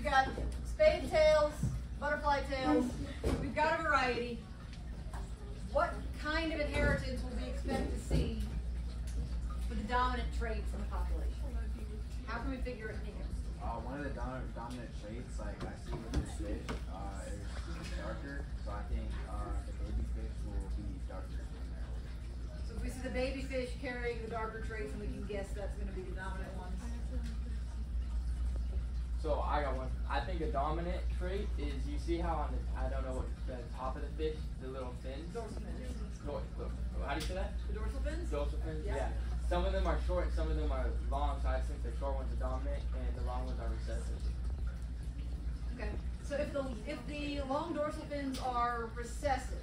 we've got spade tails, butterfly tails. We've got a variety. What kind of inheritance will we expect to see for the dominant traits in the population? How can we figure it here? One of the dominant traits, like I see with this fish, is darker. So I think the baby fish will be darker than that. So if we see the baby fish carrying the darker traits, and we can guess that's going to be the dominant ones. So I got one. I think a dominant trait is, you see how on the, I don't know what, the top of the fish, the little fins? Dorsal fins. How do you say that? The dorsal fins? Dorsal fins, Yeah. yeah. Some of them are short and some of them are long, so I just think the short ones are dominant and the long ones are recessive. Okay. So if the long dorsal fins are recessive,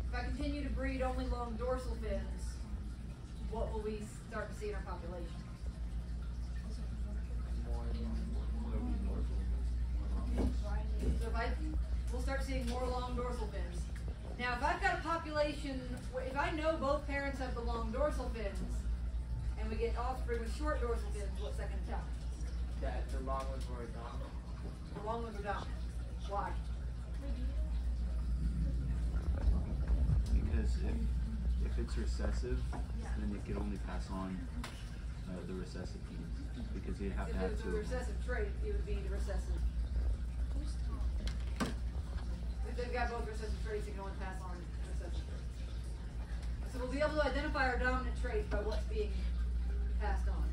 if I continue to breed only long dorsal fins, what will we start to see in our population? So we'll start seeing more long dorsal fins. Now, if I've got a population, if I know both parents have the long dorsal fins, and we get offspring with short dorsal fins, what's that going to tell me? That the long ones were dominant. The long ones are dominant. Why? Because if it's recessive, then it can only pass on the recessive genes. Because you have to have If it was a recessive trait, it would be the recessive. If they've got both recessive traits, they can only pass on recessive traits. So we'll be able to identify our dominant traits by what's being passed on.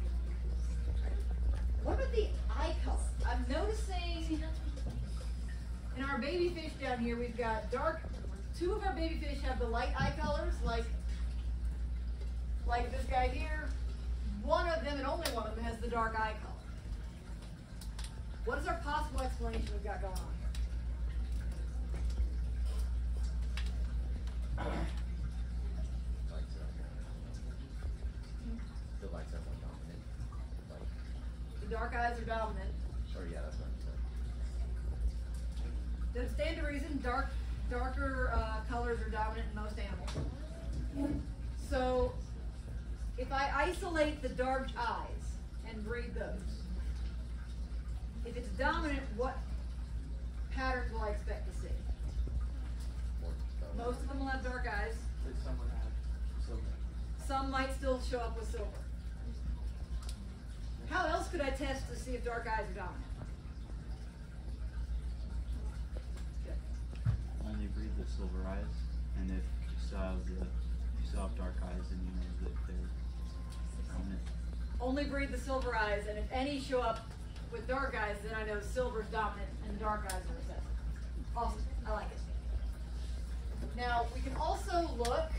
What about the eye color? I'm noticing in our baby fish down here, we've got dark. Two of our baby fish have the light eye colors, like this guy here. One of them, and only one of them, has the dark eye color. What is our possible explanation we've got going on here? The lights are more dominant. The dark eyes are dominant. Or yeah, that's what I'm saying. Doesn't stand to reason. Darker colors are dominant in most animals. So, if I isolate the dark eyes and breed those, if it's dominant, what patterns will I expect to see? Most of them will have dark eyes. Did someone have silver? Some might still show up with silver. How else could I test to see if dark eyes are dominant? Only breed the silver eyes, and if you still have dark eyes, then you know that they're dominant. Only breed the silver eyes, and if any show up with dark eyes, then I know silver's dominant and the dark eyes are recessive. Awesome. I like it. Now, we can also look